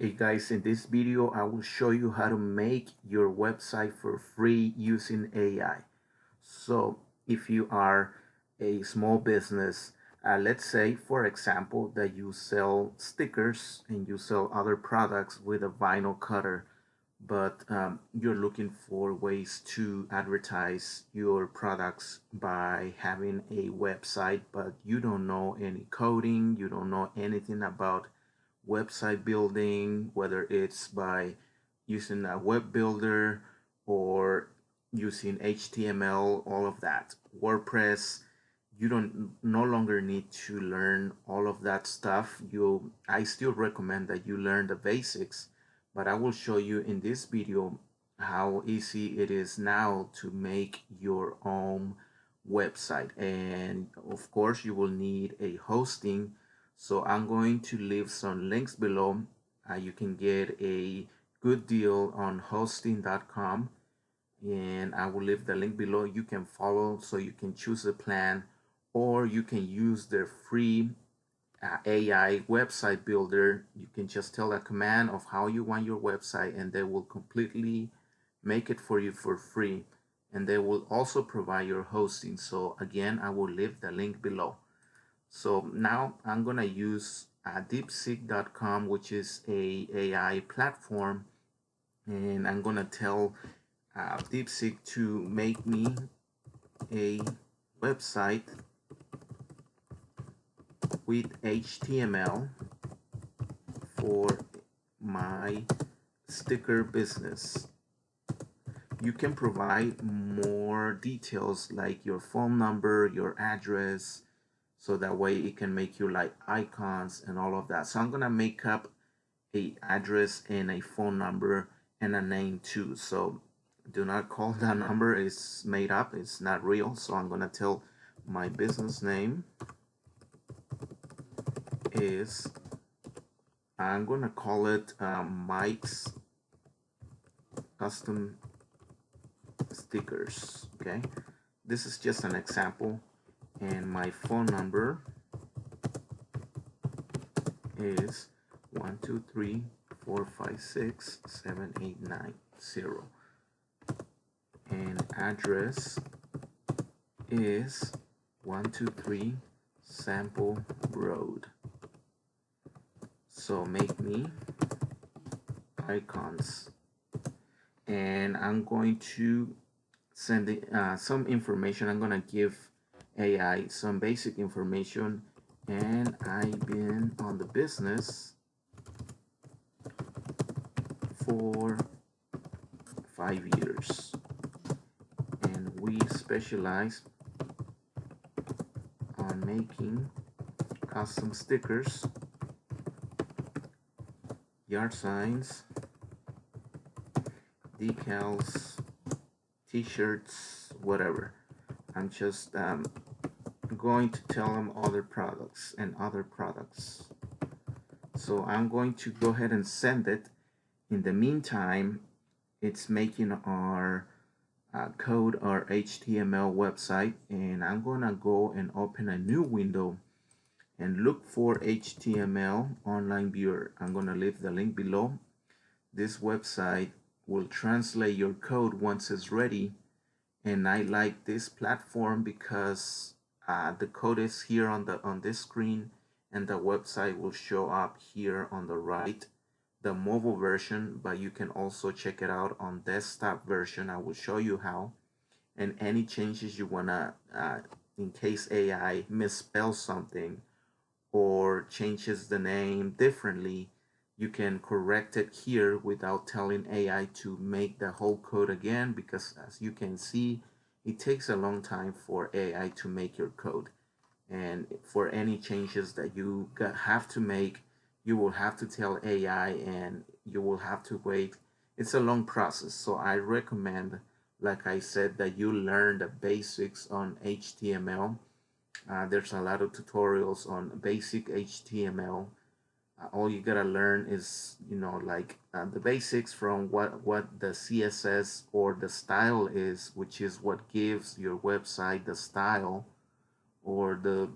Hey guys, in this video I will show you how to make your website for free using AI. So if you are a small business, let's say for example that you sell stickers and you sell other products with a vinyl cutter, but you're looking for ways to advertise your products by having a website, but you don't know any coding, you don't know anything about website building, whether it's by using a web builder or using HTML, all of that. WordPress, you don't no longer need to learn all of that stuff. I still recommend that you learn the basics, but I will show you in this video how easy it is now to make your own website. And of course, you will need a hosting, so I'm going to leave some links below. You can get a good deal on hosting.com, and I will leave the link below. You can follow so you can choose a plan, or you can use their free AI website builder. You can just tell a command of how you want your website, and they will completely make it for you for free. And they will also provide your hosting. So again, I will leave the link below. So now I'm gonna use deepseek.com, which is a AI platform, and I'm gonna tell DeepSeek to make me a website with HTML for my sticker business. You can provide more details like your phone number, your address, so that way it can make you like icons and all of that. So I'm gonna make up a address and a phone number and a name too. So do not call that number, it's made up, it's not real. So I'm gonna tell my business name is, I'm gonna call it Mike's Custom Stickers. Okay, this is just an example, and my phone number is 123-456-7890, and address is 123 Sample Road. So make me icons, and I'm going to send some information. I'm gonna give AI some basic information, and I've been on the business for 5 years, and we specialize on making custom stickers, yard signs, decals, t-shirts, whatever. I'm just going to tell them other products and other products. So I'm going to go ahead and send it. In the meantime, it's making our code, our HTML website, and I'm gonna go and open a new window and look for HTML online viewer. I'm gonna leave the link below. This website will translate your code once it's ready, and I like this platform because the code is here on this screen, and the website will show up here on the right, the mobile version, but you can also check it out on desktop version. I will show you how, and any changes you wanna in case AI misspells something or changes the name differently, you can correct it here without telling AI to make the whole code again, because as you can see, it takes a long time for AI to make your code. And for any changes that you have to make, you will have to tell AI and you will have to wait. It's a long process. So I recommend, like I said, that you learn the basics on HTML. There's a lot of tutorials on basic HTML. All you gotta learn is, like the basics from what the CSS or the style is, which is what gives your website the style, or the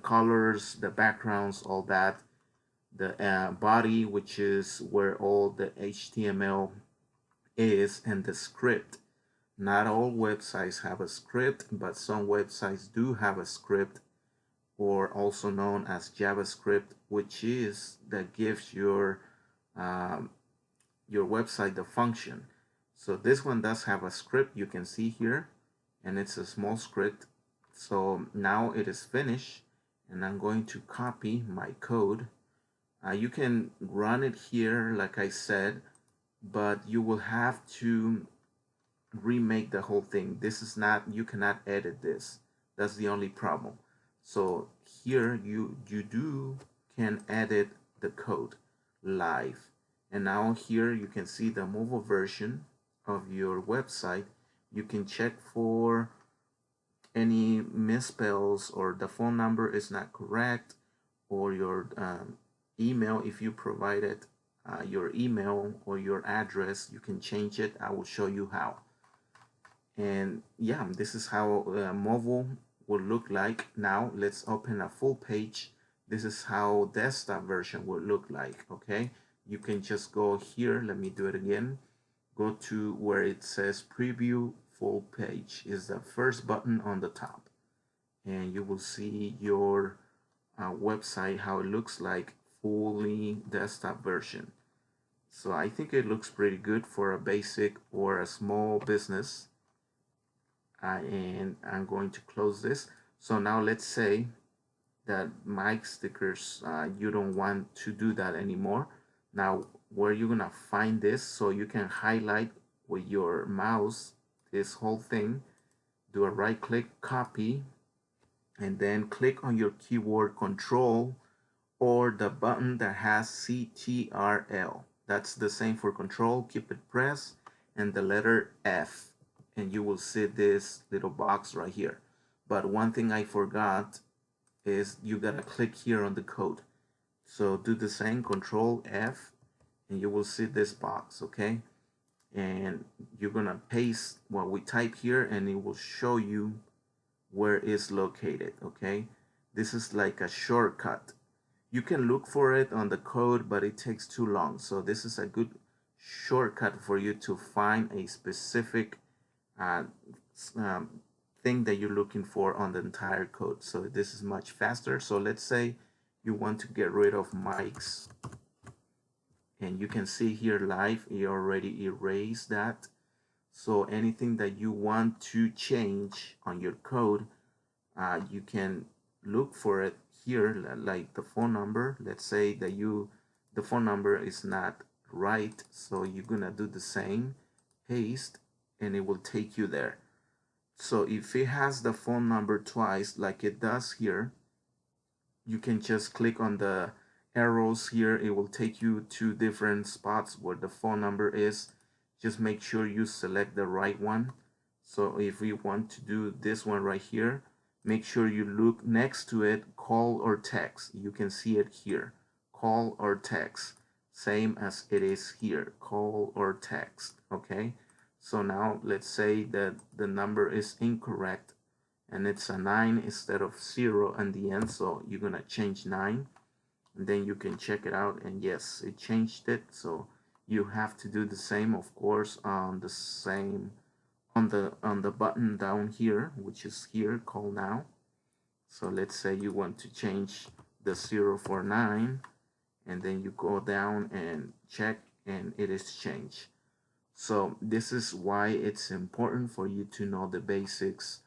colors, the backgrounds, all that. the body, which is where all the HTML is, and the script. Not all websites have a script, but some websites do have a script, or also known as JavaScript, which is that gives um, your website the function. So this one does have a script, you can see here, and it's a small script. So now it is finished, and I'm going to copy my code. You can run it here, like I said, but you will have to remake the whole thing. This is not, you cannot edit this. That's the only problem. So here you do can edit the code live. And now here you can see the mobile version of your website. You can check for any misspells, or the phone number is not correct, or your email, if you provided your email or your address, you can change it. I will show you how. And yeah, this is how mobile will look like. Now let's open a full page. This is how desktop version will look like. Okay, you can just go here. Let me do it again. Go to where it says preview full page, is the first button on the top, and you will see your website, how it looks like fully desktop version. So I think it looks pretty good for a basic or a small business. And I'm going to close this. So now let's say that mic stickers, you don't want to do that anymore. Now where you're gonna find this, so you can highlight with your mouse this whole thing, do a right click, copy, and then click on your keyboard control or the button that has CTRL. That's the same for control. Keep it pressed, and the letter F, and you will see this little box right here. But one thing I forgot is you gotta click here on the code. So do the same, control F, and you will see this box, okay? And you're gonna paste what we type here, and it will show you where it's located, okay? This is like a shortcut. You can look for it on the code, but it takes too long. So this is a good shortcut for you to find a specific uh, thing that you're looking for on the entire code. So this is much faster. So let's say you want to get rid of mics, and you can see here live, you already erased that. So anything that you want to change on your code, you can look for it here, like the phone number. Let's say that the phone number is not right, so you're gonna do the same, paste, and it will take you there. So if it has the phone number twice, like it does here, you can just click on the arrows here. It will take you to different spots where the phone number is. Just make sure you select the right one. So if we want to do this one right here, make sure you look next to it, call or text. You can see it here, call or text, same as it is here, call or text. Okay, so now let's say that the number is incorrect and it's a 9 instead of 0 at the end, so you're gonna change 9, and then you can check it out, and yes, it changed it. So you have to do the same, of course, on the same on the button down here, which is here, call now. So let's say you want to change the 0 for 9, and then you go down and check, and it is changed. So this is why it's important for you to know the basics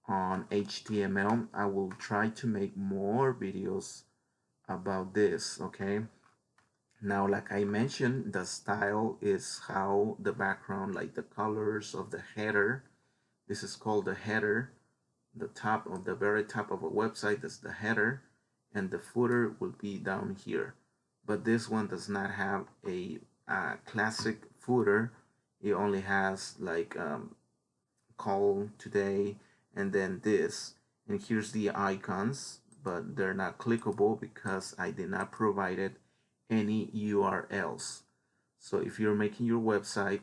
on HTML. I will try to make more videos about this, okay? Now, like I mentioned, the style is how the background, like the colors of the header. This is called the header. The top of the very top of a website is the header, and the footer will be down here. But this one does not have a classic footer. It only has like call today, and then this, and here's the icons, but they're not clickable because I did not provide any URLs. So if you're making your website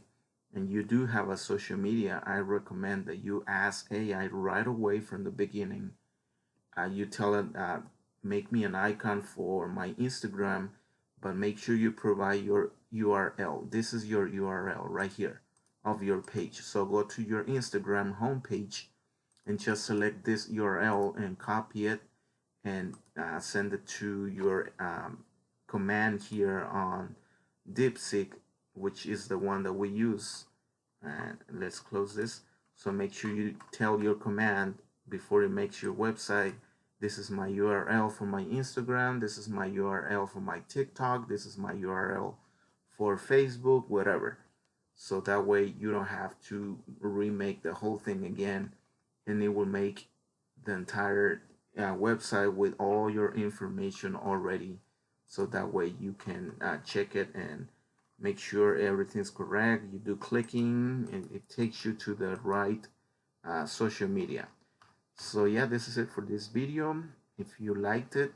and you do have a social media, I recommend that you ask AI right away from the beginning. You tell it, make me an icon for my Instagram, but make sure you provide your URL. This is your URL right here of your page. So go to your Instagram homepage and just select this URL and copy it and send it to your command here on DeepSeek, which is the one that we use. And let's close this. So make sure you tell your command before it makes your website, this is my URL for my Instagram, this is my URL for my TikTok, this is my URL for Facebook, whatever. So that way you don't have to remake the whole thing again, and it will make the entire website with all your information already. So that way you can check it and make sure everything's correct. You do clicking and it takes you to the right social media. So yeah, this is it for this video. If you liked it,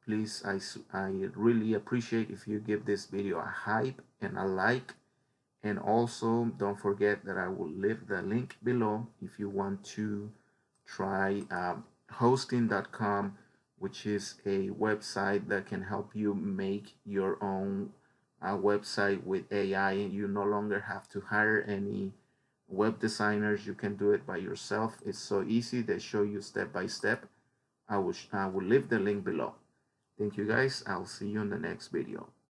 please, I really appreciate if you give this video a hype and a like. And also don't forget that I will leave the link below if you want to try hosting.com, which is a website that can help you make your own website with AI, and you no longer have to hire any web designers. You can do it by yourself. It's so easy. They show you step by step. I will leave the link below. Thank you guys. I'll see you in the next video.